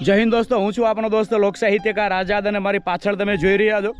જય હિન્દ દોસ્તો, હું છું આપણો દોસ્ત લોક સાહિત્યકાર આઝાદ અને મારી પાછળ તમે જોઈ રહ્યા છો.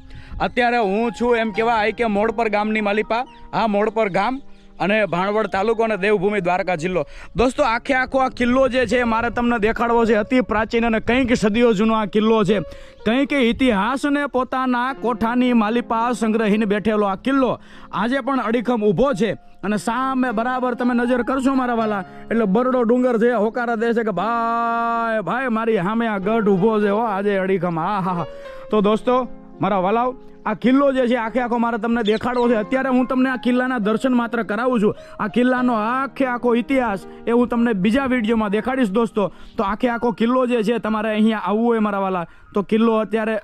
અત્યારે હું છું એમ કહેવાય કે મોડપર ગામની માલિપા. આ મોડપર ગામ અને ભાણવડ તાલુકો અને દેવભૂમિ દ્વારકા જિલ્લો. દોસ્તો આખે આખો આ કિલ્લો જે છે મારે તમને દેખાડવો છે. અતિ પ્રાચીન અને કંઈક સદીઓ જૂનો આ કિલ્લો છે. કંઈક ઇતિહાસને પોતાના કોઠાની માલિપા સંગ્રહીને બેઠેલો આ કિલ્લો આજે પણ અડીખમ ઊભો છે. અને સામે બરાબર તમે નજર કરશો મારા વાલા એટલે બરડો ડુંગર છે. હોકારા દે છે કે ભાઈ ભાઈ મારી સામે આ ગઢ ઊભો છે હો આજે અડીખમ. હા હા. તો દોસ્તો મારા વાલાઓ, આ કિલ્લો જે છે આખે આખો મારે તમને દેખાડવો છે. અત્યારે હું તમને આ કિલ્લાના દર્શન માત્ર કરાવું છું. આ કિલ્લાનો આખે આખો ઇતિહાસ એ હું તમને બીજા વિડીયોમાં દેખાડીશ દોસ્તો. તો આખે આખો કિલ્લો જે છે તમારે અહીંયા આવવું હોય મારા વાલા તો કિલ્લો અત્યારે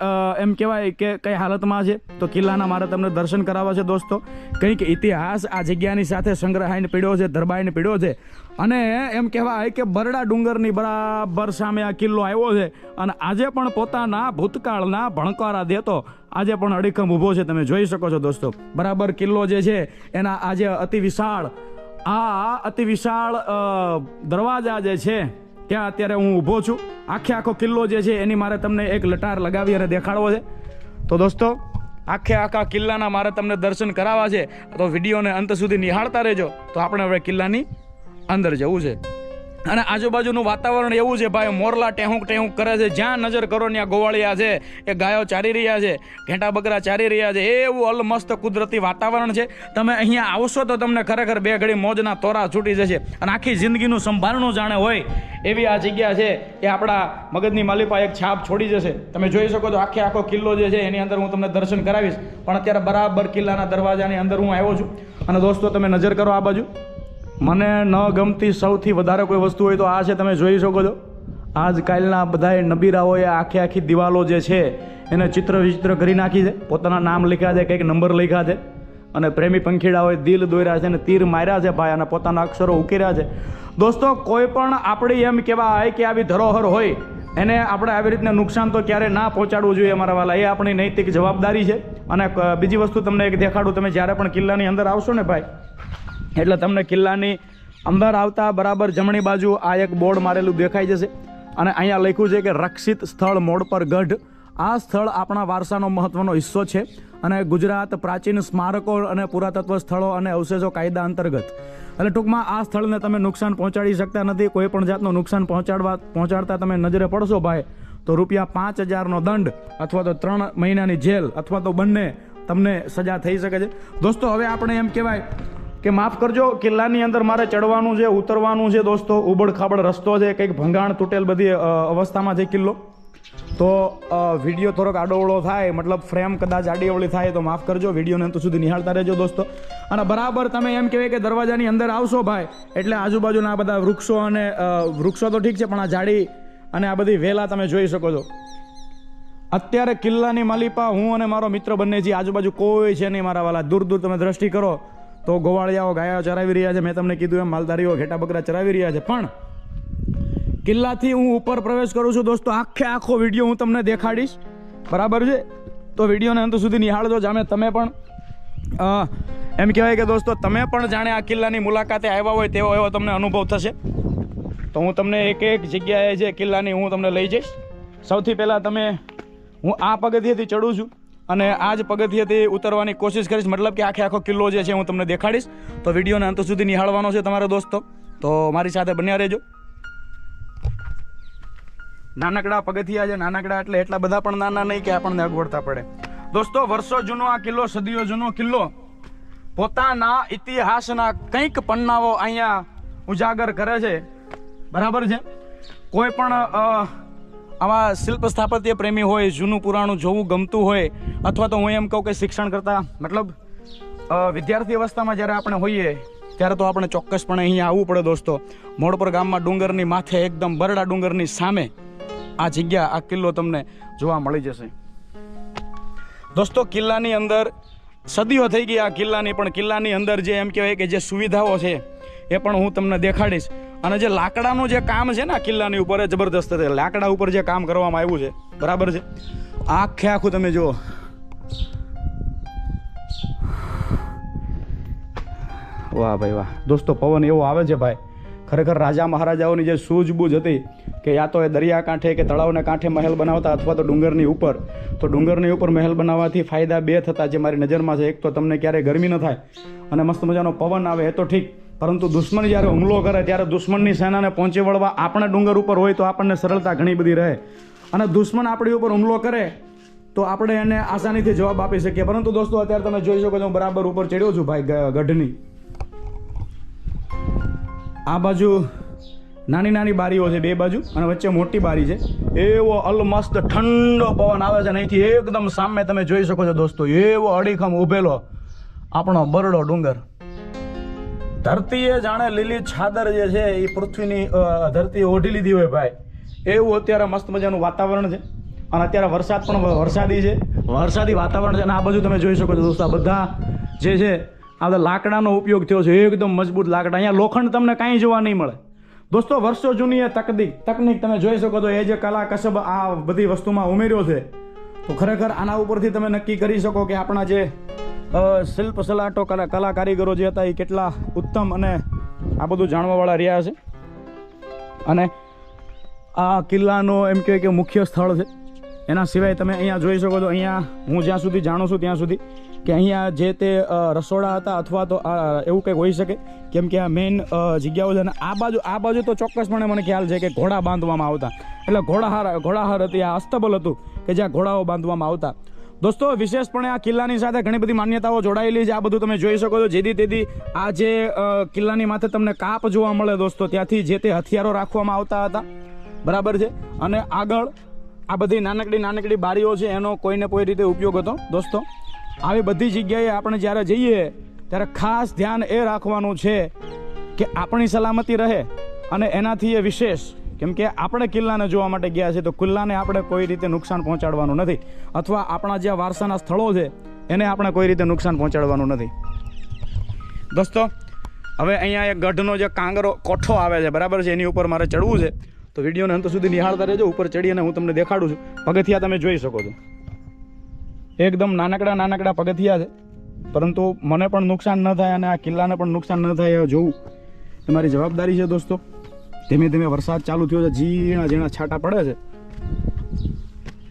એમ કહેવાય કે કઈ હાલતમાં છે તો કિલ્લાના મારે તમને દર્શન કરાવવા છે દોસ્તો. કંઈક ઇતિહાસ આ જગ્યાની સાથે સંગ્રહાઈને પીડ્યો છે, ધરબાઈને પીડ્યો છે. અને એમ કહેવાય કે બરડા ડુંગરની બરાબર સામે આ કિલ્લો આવ્યો છે. અને આજે પણ પોતાના ભૂતકાળના ભણકારા દેતો આજે પણ અડીખમ ઊભો છે. તમે જોઈ શકો છો દોસ્તો. બરાબર કિલ્લો જે છે એના આજે અતિ વિશાળ દરવાજા જે છે ત્યાં અત્યારે હું ઊભો છું. આખે આખો કિલ્લો જે છે એની મારે તમને એક લટાર લગાવી અને દેખાડવો છે. તો દોસ્તો આખે આખા કિલ્લાના મારે તમને દર્શન કરાવવા છે. તો વિડીયોને અંત સુધી નિહાળતા રહેજો. તો આપણે હવે કિલ્લાની અંદર જવું છે. અને આજુબાજુનું વાતાવરણ એવું છે ભાઈ, મોરલા ટેહુંક ટેહુંક કરે છે. જ્યાં નજર કરો ત્યાં ગોવાળિયા છે, એ ગાયો ચારી રહ્યા છે, ઘેટા બકરા ચારી રહ્યા છે. એવું અલમસ્ત કુદરતી વાતાવરણ છે. તમે અહીંયા આવશો તો તમને ખરેખર બે ઘડી મોજના તોરા છૂટી જશે. અને આખી જિંદગીનું સંભાળનું જાણે હોય એવી આ જગ્યા છે. એ આપણા મગજની માલિપા એક છાપ છોડી જશે. તમે જોઈ શકો છો આખે આખો કિલ્લો જે છે એની અંદર હું તમને દર્શન કરાવીશ. પણ અત્યારે બરાબર કિલ્લાના દરવાજાની અંદર હું આવ્યો છું. અને દોસ્તો તમે નજર કરો આ બાજુ. મને ન ગમતી સૌથી વધારે કોઈ વસ્તુ હોય તો આ છે. તમે જોઈ શકો છો આજકાલના બધા નબીરાઓએ આખી આખી દિવાલો જે છે એને ચિત્ર વિચિત્ર કરી નાખી છે. પોતાના નામ લખ્યા છે, કંઈક નંબર લખ્યા છે. અને પ્રેમી પંખીડાઓએ દિલ દોર્યા છે અને તીર માર્યા છે ભાઈ, અને પોતાના અક્ષરો ઉકેર્યા છે. દોસ્તો કોઈ પણ આપણી એમ કહેવાય કે આવી ધરોહર હોય એને આપણે આવી રીતના નુકસાન તો ક્યારે ના પહોંચાડવું જોઈએ મારા વાલા. એ આપણી નૈતિક જવાબદારી છે. અને બીજી વસ્તુ તમને એક દેખાડું. તમે જ્યારે પણ કિલ્લાની અંદર આવશો ને ભાઈ એટલે તમને કિલ્લાની અંદર આવતા બરાબર જમણી બાજુ આ એક બોર્ડ મારેલું દેખાઈ જશે. અને અહીંયા લખ્યું છે કે રક્ષિત સ્થળ મોડપર ગઢ. આ સ્થળ આપણા વારસાનો મહત્વનો હિસ્સો છે અને ગુજરાત પ્રાચીન સ્મારકો અને પુરાતત્વ સ્થળો અને અવશેષો કાયદા અંતર્ગત. એટલે ટૂંકમાં આ સ્થળને તમે નુકસાન પહોંચાડી શકતા નથી. કોઈ પણ જાતનું નુકસાન પહોંચાડતા તમે નજરે પડશો ભાઈ તો ₹5000નો દંડ અથવા તો 3 મહિનાની જેલ અથવા તો બંને તમને સજા થઈ શકે છે. દોસ્તો હવે આપણે એમ કહેવાય કે માફ કરજો, કિલ્લાની અંદર મારે ચડવાનું છે, ઉતરવાનું છે દોસ્તો. ઉબડ ખાબડ રસ્તો છે, કંઈક ભંગાણ તૂટેલ બધી અવસ્થામાં છે કિલ્લો. તો વિડીયો થોડોક આડોવળો થાય, મતલબ ફ્રેમ કદાચ આડીઅવળી થાય તો માફ કરજો. વિડીયોને અંત સુધી નિહાળતા રહેજો દોસ્તો. અને બરાબર તમે એમ કહેવાય કે દરવાજાની અંદર આવશો ભાઈ એટલે આજુબાજુના આ બધા વૃક્ષો અને વૃક્ષો તો ઠીક છે પણ આ ઝાડી અને આ બધી વેલા તમે જોઈ શકો છો. અત્યારે કિલ્લાની માલિપા હું અને મારો મિત્ર બંને છીએ. આજુબાજુ કોઈ છે નહીં મારા વાલા. દૂર દૂર તમે દ્રષ્ટિ કરો તો ગોવાળિયાઓ ગાયો ચરાવી રહ્યા છે. મેં તમને કીધું એમ માલધારીઓ ઘેટા બકરા ચરાવી રહ્યા છે. પણ કિલ્લાથી હું ઉપર પ્રવેશ કરું છું દોસ્તો. આખે આખો વિડીયો હું તમને દેખાડીશ. બરાબર છે? તો વિડીયોને અંત સુધી નિહાળજો. જાણે તમે પણ એમ કહેવાય કે દોસ્તો તમે પણ જાણે આ કિલ્લાની મુલાકાતે આવ્યા હોય તેવો એવો તમને અનુભવ થશે. તો હું તમને એક એક જગ્યાએ જે કિલ્લાની હું તમને લઈ જઈશ. સૌથી પહેલાં હું આ પગથિયેથી ચડું છું અને આ જ પગથિયેથી ઉતરવાની કોશિશ કરીશ. મતલબ કે આખે આખો કિલ્લો જે છે હું તમને દેખાડીશ. તો વિડીયોને અંત સુધી નિહાળવાનો છે તમારા દોસ્તો. તો મારી સાથે બન્યા રહેજો. નાનકડા પગથિયા છે. નાનકડા એટલે એટલા બધા પણ નાના નહીં કે આપણને અગવડતા પડે. દોસ્તો વર્ષો જૂનો આ કિલ્લો, સદીઓ જૂનો કિલ્લો પોતાના ઇતિહાસના કંઈક પન્નાઓ અહીંયા ઉજાગર કરે છે. બરાબર છે? કોઈ પણ આવા શિલ્પ સ્થાપત્ય પ્રેમી હોય, જૂનું પુરાણું જોવું ગમતું હોય, અથવા તો હું એમ કહું કે શિક્ષણ કરતા મતલબ વિદ્યાર્થી અવસ્થામાં જ્યારે આપણે હોઈએ ત્યારે તો આપણે ચોક્કસપણે અહીંયા આવવું પડે દોસ્તો. મોડપર ગામમાં ડુંગરની માથે એકદમ બરડા ડુંગરની સામે આ જગ્યા, આ કિલ્લો તમને જોવા મળી જશે દોસ્તો. કિલ્લાની અંદર સદીઓ થઈ ગઈ આ કિલ્લાની, પણ કિલ્લાની અંદર જે એમ કહેવાય કે જે સુવિધાઓ છે એ પણ હું તમને દેખાડીશ. અને જે લાકડાનું જે કામ છે ને કિલ્લાની ઉપર એ જબરદસ્ત છે. લાકડા ઉપર જે કામ કરવામાં આવ્યું છે બરાબર છે. આખે આખું તમે જુઓ. વાહ ભાઈ વાહ દોસ્તો, પવન એવો આવે છે ભાઈ ખરેખર રાજા મહારાજાઓની જે સૂઝબૂઝ હતી કે યા તો એ દરિયાકાંઠે કે તળાવને કાંઠે મહેલ બનાવતા અથવા તો ડુંગરની ઉપર, તો ડુંગરની ઉપર મહેલ બનાવવાથી ફાયદા બે થતા જે મારી નજરમાં છે. એક તો તમને ક્યારેય ગરમી ન થાય અને મસ્ત મજાનો પવન આવે, એ તો ઠીક, પરંતુ દુશ્મન જ્યારે હુમલો કરે ત્યારે દુશ્મનની સેનાને પહોંચી વળવા આપણે ડુંગર ઉપર હોય તો આપણને સરળતા ઘણી બધી રહે, અને દુશ્મન આપણી ઉપર હુમલો કરે તો આપણે એને આસાનીથી જવાબ આપી શકીએ. પરંતુ દોસ્તો અત્યારે તમે જોઈ શકો છો, હું બરાબર ઉપર ચડ્યો છું ભાઈ ગઢની. આ બાજુ નાની નાની બારીઓ છે બે બાજુ, અને વચ્ચે મોટી બારી છે. એવો અલમસ્ત ઠંડો પવન આવે છે, અને અહીંથી એકદમ સામે તમે જોઈ શકો છો દોસ્તો, એવો અડીખમ ઉભેલો આપણો બરડો ડુંગર. ધરતીએ જાણે લીલી છાદર જે છે એ પૃથ્વીની ધરતીએ ઓઢી લીધી હોય ભાઈ, એવું અત્યારે મસ્ત મજાનું વાતાવરણ છે. અને અત્યારે વરસાદ પણ વરસાદી છે, વરસાદી વાતાવરણ છે. અને આ બાજુ તમે જોઈ શકો છો દોસ્તો, આ બધા જે છે આ બધા લાકડાનો ઉપયોગ થયો છે, એકદમ મજબૂત લાકડા. અહીંયા લોખંડ તમને કાંઈ જોવા નહીં મળે દોસ્તો. વર્ષો જૂની એ તકનીક તમે જોઈ શકો છો, એ જે કલા કસબ આ બધી વસ્તુમાં ઉમેર્યો છે, તો ખરેખર આના ઉપરથી તમે નક્કી કરી શકો કે આપણા જે શિલ્પ સલાટો કલા કારીગરો જે હતા એ કેટલા ઉત્તમ અને આ બધું જાણવાવાળા રહ્યા છે. અને આ કિલ્લાનો એમ કહેવાય કે મુખ્ય સ્થળ છે. એના સિવાય તમે અહીંયા જોઈ શકો છો, અહીંયા હું જ્યાં સુધી જાણું છું ત્યાં સુધી કે અહીંયા જે તે રસોડા હતા અથવા તો એવું કંઈક હોઈ શકે, કેમ કે આ મેઇન જગ્યાઓ છે. અને આ બાજુ તો ચોક્કસપણે મને ખ્યાલ છે કે ઘોડા બાંધવામાં આવતા, એટલે ઘોડાહાર હતી, આ અસ્તબલ હતું કે જ્યાં ઘોડાઓ બાંધવામાં આવતા. દોસ્તો વિશેષપણે આ કિલ્લાની સાથે ઘણી બધી માન્યતાઓ જોડાયેલી છે. આ બધું તમે જોઈ શકો છો. જેથી તેથી આ જે કિલ્લાની માથે તમને કાપ જોવા મળે દોસ્તો, ત્યાંથી જે તે હથિયારો રાખવામાં આવતા હતા, બરાબર છે. અને આગળ આ બધી નાનકડી બારીઓ છે, એનો કોઈને કોઈ રીતે ઉપયોગ હતો. દોસ્તો આવી બધી જગ્યાએ આપણે જ્યારે જઈએ ત્યારે ખાસ ધ્યાન એ રાખવાનું છે કે આપણી સલામતી રહે, અને એનાથી એ વિશેષ, કેમ કે આપણે કિલ્લાને જોવા માટે ગયા છે, તો કિલ્લાને આપણે કોઈ રીતે નુકસાન પહોંચાડવાનું નથી, અથવા આપણા જે વારસાના સ્થળો છે એને આપણે કોઈ રીતે નુકસાન પહોંચાડવાનું નથી. દોસ્તો હવે અહીંયા એક ગઢનો જે કાંગરો કોઠો આવે છે, બરાબર છે, એની ઉપર મારે ચડવું છે. તો વિડીયોને અંત સુધી નિહાળતા રહેજો. ઉપર ચડી અને હું તમને દેખાડું છું. પગથિયા તમે જોઈ શકો છો, એકદમ નાનકડા પગથિયા છે, પરંતુ મને પણ નુકસાન ન થાય અને આ કિલ્લાને પણ નુકસાન ન થાય એ જોવું એ મારી જવાબદારી છે. દોસ્તો ધીમે ધીમે વરસાદ ચાલુ થયો છે, ઝીણા છાંટા પડે છે,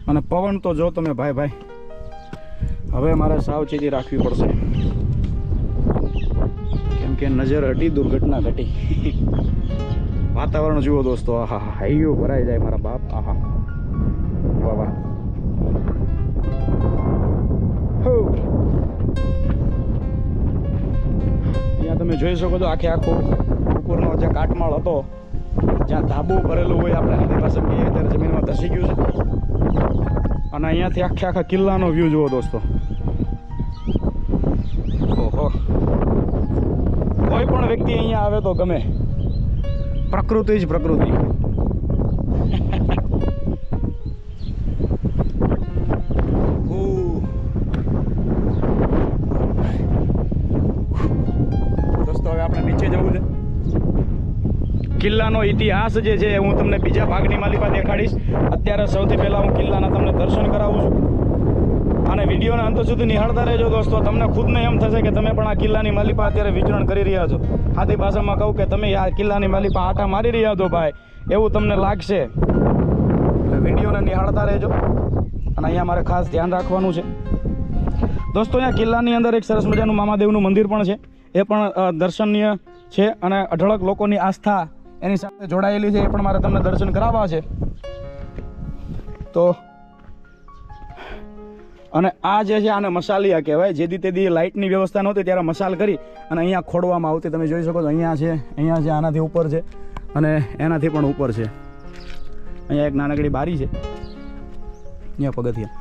અને પવન તો જો તમે ભાઈ હવે મારે સાવચેતી રાખવી પડશે, કેમ કે નજર હટી દુર્ઘટના ઘટી. વાતાવરણ જુઓ દોસ્તો, આહા હાઈઓ ભરાઈ જાય મારા બાપ, આહા વાહ વાહ. અહીંયા તમે જોઈ શકો છો આખો ઉપરનો જે કાટમાળ હતો, જ્યાં ધાબુ ભરેલું હોય, આપણે હાથી પાસે કહીએ ત્યારે જમીનમાં ધસી ગયું છે. અને અહીંયાથી આખા કિલ્લાનો વ્યૂ જુઓ દોસ્તો. ઓહો, કોઈ પણ વ્યક્તિ અહીંયા આવે તો ગમે, પ્રકૃતિ જ પ્રકૃતિ. દોસ્તો હવે આપણે નીચે જવું છે. કિલ્લાનો ઇતિહાસ જે છે હું તમને બીજા ભાગની માલિપા દેખાડીશ. અત્યારે સૌથી પહેલાં હું કિલ્લાના તમને દર્શન કરાવું છું, અને વિડીયોને અંત સુધી નિહાળતા રહેજો દોસ્તો. તમને ખુદને એમ થશે કે તમે પણ આ કિલ્લાની માલિપા અત્યારે વિચરણ કરી રહ્યા છો. આથી ભાષામાં કહું કે તમે આ કિલ્લાની માલિપા આટા મારી રહ્યા છો ભાઈ, એવું તમને લાગશે. એટલે વિડીયોને નિહાળતા રહેજો. અને અહીંયા મારે ખાસ ધ્યાન રાખવાનું છે દોસ્તો. અહીંયા કિલ્લાની અંદર એક સરસ મજાનું મામાદેવનું મંદિર પણ છે, એ પણ દર્શનીય છે, અને અઢળક લોકોની આસ્થા એની સાથે જોડાયેલી છે. એ પણ મારે તમને દર્શન કરાવવા છે. તો અને આ જે છે આને મસાલિયા કહેવાય. જેથી તેથી લાઇટની વ્યવસ્થા નહોતી ત્યારે મસાલ કરી અને અહીંયા ખોડવામાં આવતી. તમે જોઈ શકો છો, અહીંયા છે, આનાથી ઉપર છે, અને એનાથી પણ ઉપર છે. અહીંયા એક નાનકડી બારી છે, અહીંયા પગથિયા.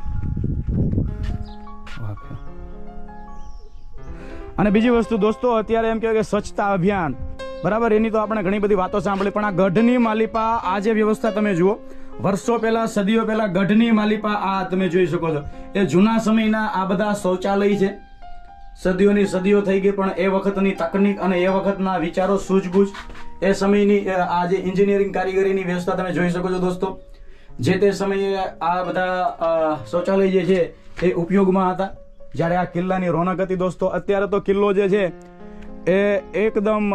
અને બીજી વસ્તુ દોસ્તો, અત્યારે એમ કહેવાય કે સ્વચ્છતા અભિયાન, બરાબર, એની તો આપણે ઘણી બધી વાતો સાંભળી, પણ આ ગઢની માલિપા આ જે વ્યવસ્થા તમે જુઓ, વર્ષો પહેલા, સદીઓ પહેલા ગઢની માલિપા આ તમે જોઈ શકો છો. એ જૂના સમયના આ બધા શૌચાલય છે. સદીઓની સદીઓ થઈ ગઈ, પણ એ વખતની તકનીક અને એ વખતના વિચારો, સૂઝબૂઝ, એ સમયની આ જે એન્જિનિયરિંગ કારીગરીની વ્યવસ્થા તમે જોઈ શકો છો દોસ્તો. જે તે સમયે આ બધા શૌચાલય જે છે એ ઉપયોગમાં હતા, જ્યારે આ કિલ્લાની રોનક હતી દોસ્તો. અત્યારે તો કિલ્લો જે છે એ એકદમ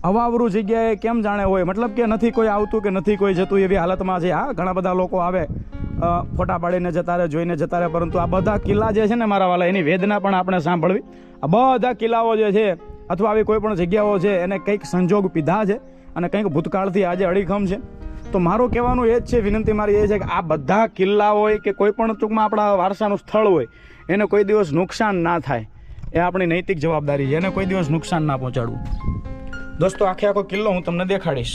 અવાવરું જગ્યાએ કેમ જાણે હોય, મતલબ કે નથી કોઈ આવતું કે નથી કોઈ જતું એવી હાલતમાં છે. હા, ઘણા બધા લોકો આવે, ફોટા પાડીને જતા રહે, જોઈને જતા રહે, પરંતુ આ બધા કિલ્લા જે છે ને મારા વાલા, એની વેદના પણ આપણે સાંભળવી. આ બધા કિલ્લાઓ જે છે અથવા આવી કોઈ પણ જગ્યાઓ છે એને કંઈક સંજોગ પીધા છે અને કંઈક ભૂતકાળથી આજે અડીખમ છે. તો મારું કહેવાનું એ જ છે, વિનંતી મારી એ છે કે આ બધા કિલ્લા હોય કે કોઈ પણ ટૂંકમાં આપણા વારસાનું સ્થળ હોય એને કોઈ દિવસ નુકસાન ના થાય, એ આપણી નૈતિક જવાબદારી છે. એને કોઈ દિવસ નુકસાન ના પહોંચાડવું. દોસ્તો, આખો કિલ્લો હું તમને દેખાડીશ.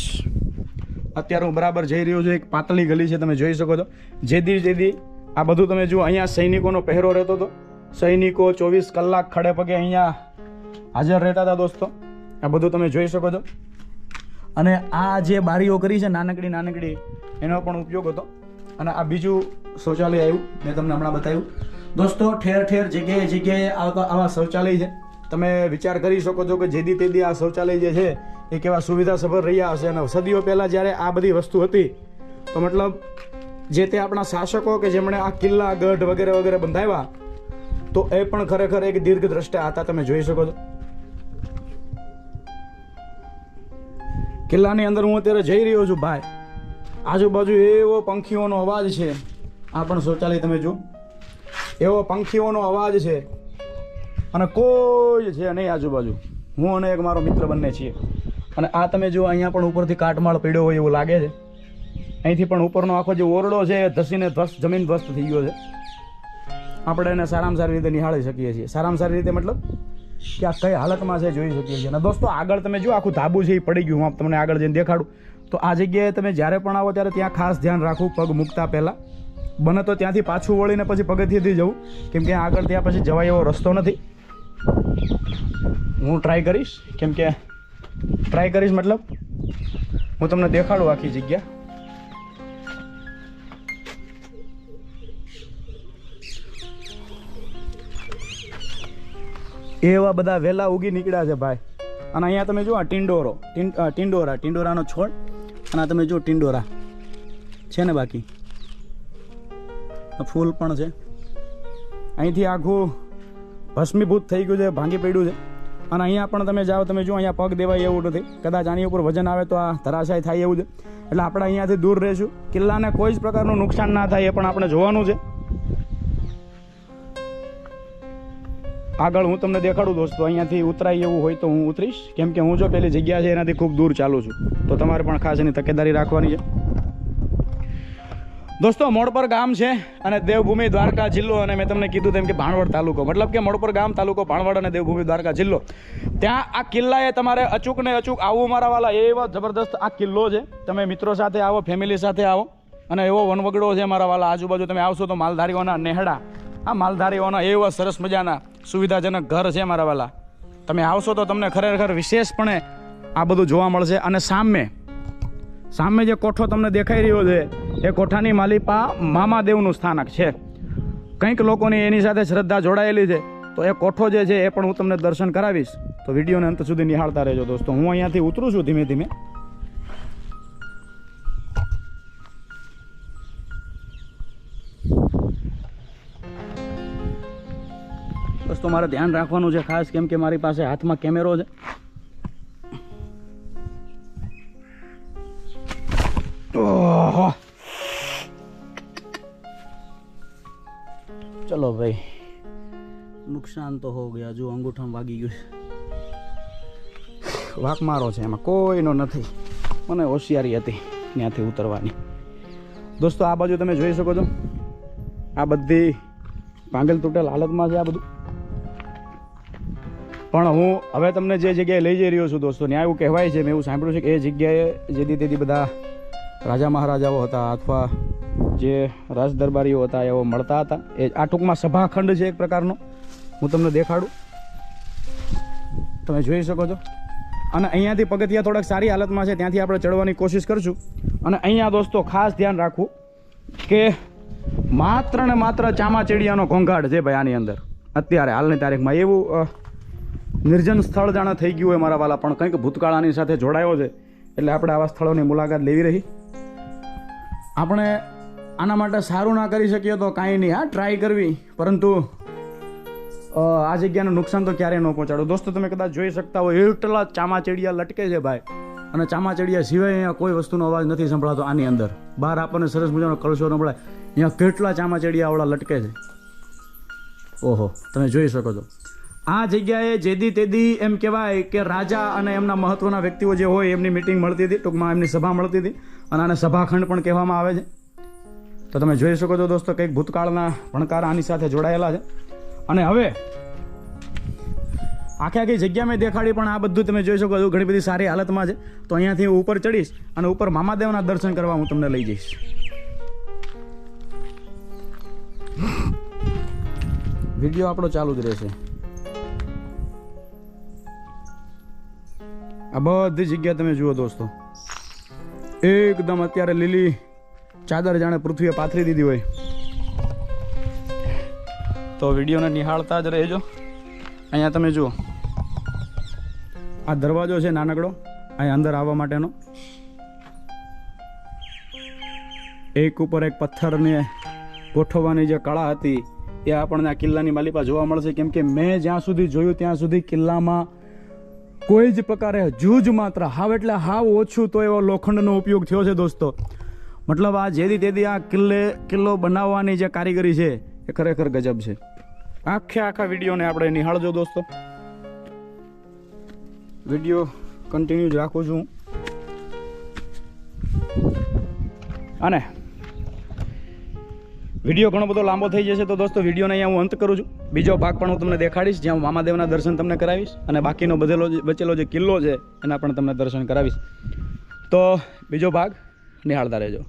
અત્યારે હું બરાબર જઈ રહ્યો છું, એક પાતળી ગલી છે, તમે જોઈ શકો છો. જેદી આ બધું તમે જુઓ, અહીંયા સૈનિકોનો પહેરો રહેતો હતો. સૈનિકો 24 કલાક ખડે પગે અહીંયા હાજર રહેતા હતા. દોસ્તો, આ બધું તમે જોઈ શકો છો. અને આ જે બારીઓ કરી છે નાનકડી, એનો પણ ઉપયોગ હતો. અને આ બીજું શૌચાલય આવ્યું, મેં તમને હમણાં બતાવ્યું. દોસ્તો, ઠેર ઠેર જગ્યાએ આવા શૌચાલય છે. તમે વિચાર કરી શકો છો કે જેદી તેદી આ શૌચાલય જે છે એ કેવા સુવિધાસભર રહ્યા હશે. અને સદીઓ પહેલાં જ્યારે આ બધી વસ્તુ હતી તો મતલબ જે તે આપણા શાસકો કે જેમણે આ કિલ્લા ગઢ વગેરે વગેરે બંધાવ્યા, તો એ પણ ખરેખર એક દીર્ઘ દ્રષ્ટા હતા. તમે જોઈ શકો છો. કિલ્લાની અંદર હું અત્યારે જઈ રહ્યો છું ભાઈ, આજુબાજુ એવો પંખીઓનો અવાજ છે. આ પણ શૌચાલય તમે જુઓ, એવો પંખીઓનો અવાજ છે અને કોઈ છે નહીં આજુબાજુ. હું અને એક મારો મિત્ર બંને છીએ. અને આ તમે જુઓ, અહીંયા પણ ઉપરથી કાટમાળ પડ્યો હોય એવું લાગે છે. અહીંથી પણ ઉપરનો આખો જે ઓરડો છે એ ધસીને જમીન ધ્વસ્ત થઈ ગયો છે. આપણે એને સારામાં સારી રીતે નિહાળી શકીએ છીએ. સારામાં સારી રીતે મતલબ કે આ કઈ હાલતમાં છે જોઈ શકીએ છીએ. અને દોસ્તો, આગળ તમે જુઓ, આખું ધાબુ છે એ પડી ગયું. હું તમને આગળ જઈને દેખાડું. તો આ જગ્યાએ તમે જ્યારે પણ આવો ત્યારે ત્યાં ખાસ ધ્યાન રાખવું, પગ મૂકતા પહેલાં. બને તો ત્યાંથી પાછું વળીને પછી પગથિયેથી જવું, કેમ કે આગળ ત્યાં પછી જવાય એવો રસ્તો નથી. હું ટ્રાય કરીશ મતલબ હું તમને દેખાડું આખી જગ્યા. એવા બધા વહેલા ઉગી નીકળ્યા છે ભાઈ. અને અહીંયા તમે જુઓ ટિંડોરાનો છોડ, અને તમે જુઓ ટિંડોરા છે ને, બાકી ફૂલ પણ છે. અહીંથી આખું ભસ્મીભૂત થઈ ગયું છે, ભાંગી પડ્યું છે. અને અહીંયા પણ તમે જાઓ, તમે જુઓ, અહીંયા પગ દેવાય એવું નથી. કદાચ આની ઉપર વજન આવે તો આ ધરાશાય થાય એવું છે. એટલે આપણે અહીંયાથી દૂર રહીશું. કિલ્લાને કોઈ જ પ્રકારનું નુકસાન ના થાય એ પણ આપણે જોવાનું છે. આગળ હું તમને દેખાડું દોસ્તો. અહીંયાથી ઉતરાય એવું હોય તો હું ઉતરીશ, કેમ કે હું જો પેલી જગ્યા છે એનાથી ખૂબ દૂર ચાલું છું, તો તમારે પણ ખાસ એની તકેદારી રાખવાની છે. દોસ્તો, મોડપર ગામ છે અને દેવભૂમિ દ્વારકા જિલ્લો. અને મેં તમને કીધું તેમ કે ભાણવડ તાલુકો, મતલબ કે મોડપર ગામ, તાલુકો ભાણવડ અને દેવભૂમિ દ્વારકા જિલ્લો. ત્યાં આ કિલ્લાએ તમારે અચૂક ને અચૂક આવવું મારા વાલા. એવો જબરદસ્ત આ કિલ્લો છે. તમે મિત્રો સાથે આવો, ફેમિલી સાથે આવો. અને એવો વનવગડો છે મારા વાલા. આજુબાજુ તમે આવશો તો માલધારીઓના નેહડા, આ માલધારીઓના એવા સરસ મજાના સુવિધાજનક ઘર છે મારા વાલા. તમે આવશો તો તમને ખરેખર વિશેષપણે આ બધું જોવા મળશે. અને સામે જે કોઠો તમને દેખાઈ રહ્યો છે એ કોઠાની માલિપા મામાદેવનું સ્થાનક છે. કંઈક લોકોની એની સાથે શ્રદ્ધા જોડાયેલી છે. તો એ કોઠો જે છે એ પણ હું તમને દર્શન કરાવીશ. તો વિડીયોને અંત સુધી નિહાળતા રહેજો દોસ્તો. હું અહીંયાથી ઉતરું છું ધીમે ધીમે. દોસ્તો, મારે ધ્યાન રાખવાનું છે ખાસ, કેમ કે મારી પાસે હાથમાં કેમેરો છે. ઓહો, ચલો ભાઈ, નુકસાન તો હો ગયા. જો અંગૂઠામાં વાગી ગયું. વાક મારો છે, એમાં કોઈનો નથી. મને હોશિયારી હતી ત્યાંથી ઉતરવાની. દોસ્તો, આ બાજુ તમે જોઈ શકો છો, આ બધી ભાંગેલ તૂટેલ હાલતમાં છે આ બધું. પણ હું હવે તમને જે જગ્યાએ લઈ જઈ રહ્યો છું દોસ્તો, ત્યાં એવું કહેવાય છે, મેં એવું સાંભળ્યું છે કે એ જગ્યાએ જેથી તેથી બધા રાજા મહારાજાઓ હતા અથવા જે રાજ દરબારીઓ હતા એવો મળતા હતા. એ આ ટૂંકમાં સભાખંડ છે એક પ્રકારનો. હું તમને દેખાડું, તમે જોઈ શકો છો. અને અહીંયાથી પગથિયા થોડાક સારી હાલતમાં છે, ત્યાંથી આપણે ચડવાની કોશિશ કરશું. અને અહીંયા દોસ્તો ખાસ ધ્યાન રાખવું કે માત્ર ને માત્ર ચામાચીડિયાનો ઘોંઘાટ છે ભાઈ આની અંદર. અત્યારે હાલની તારીખમાં એવું નિર્જન સ્થળ જાણે થઈ ગયું હોય મારા વાલા. પણ કંઈક ભૂતકાળાની સાથે જોડાયો છે, એટલે આપણે આવા સ્થળોની મુલાકાત લેવી રહી. આપણે આના માટે સારું ના કરી શકીએ તો કાંઈ નહીં, હા ટ્રાય કરવી. પરંતુ આ જગ્યાનું નુકસાન તો ક્યારેય ન પહોંચાડો. દોસ્તો તમે કદાચ જોઈ શકતા હોય એટલા ચામાચીડિયા લટકે છે ભાઈ, અને ચામાચીડિયા સિવાય અહીંયા કોઈ વસ્તુનો અવાજ નથી સંભળાતો. આની અંદર બહાર આપણને સરસ મજાનો કળશો સંભળાય, અહીંયા કેટલા ચામાચીડિયા આવડા લટકે છે. ઓહો, તમે જોઈ શકો છો. આ જગ્યાએ જેદી તેદી એમ કહેવાય કે રાજા અને એમના મહત્વના વ્યક્તિઓ જે હોય એમની મિટિંગ મળતી હતી, ટૂંકમાં એમની સભા મળતી હતી, અને આને સભાખંડ પણ કહેવામાં આવે છે. તો તમે જોઈ શકો છો દોસ્તો કંઈક ભૂતકાળના ભણકાર આની સાથે જોડાયેલા છે. અને હવે આખી જગ્યા મેં દેખાડી, પણ આ બધું તમે જોઈ શકો છો ઘણી બધી સારી હાલતમાં છે. તો અહીંયાથી હું ઉપર ચડીશ અને ઉપર મામાદેવના દર્શન કરવા હું તમને લઈ જઈશ. વિડીયો આપણો ચાલુ જ રહેશે. આ બધી જગ્યા તમે જુઓ દોસ્તો, એકદમ અત્યારે લીલી ચાદર જાણે પૃથ્વીએ પાથરી દીધી હોય. તો વિડીયોને નિહાળતા જ રહેજો. અહીંયા તમે જુઓ, આ દરવાજો છે નાનકડો અહીંયા અંદર આવવા માટેનો. એક ઉપર એક પથ્થરને ગોઠવવાની જે કળા હતી એ આપણને આ કિલ્લાની માલિપા જોવા મળશે. કેમ કે મેં જ્યાં સુધી જોયું ત્યાં સુધી કિલ્લામાં કોઈ જ પ્રકારે જૂજ માત્ર હાવ એટલે હાવ ઓછું તો એવો લોખંડનો ઉપયોગ થયો છે દોસ્તો. મતલબ આ જેદી તેદી આ કિલ્લો બનાવવાની જે કારીગરી છે એ ખરેખર ગજબ છે. આખા વિડીયોને આપણે નિહાળજો દોસ્તો. વિડીયો કન્ટિન્યુ જ રાખું છું. અને વિડીયો ઘણો બધો લાંબો થઈ જશે તો દોસ્તો વિડીયોને અહીંયા હું અંત કરું છું. બીજો ભાગ પણ હું તમને દેખાડીશ, જ્યાં હું મામાદેવના દર્શન તમને કરાવીશ, અને બાકીનો બચેલો જે કિલ્લો છે એના પણ તમને દર્શન કરાવીશ. તો બીજો ભાગ નિહાળતા રહેજો.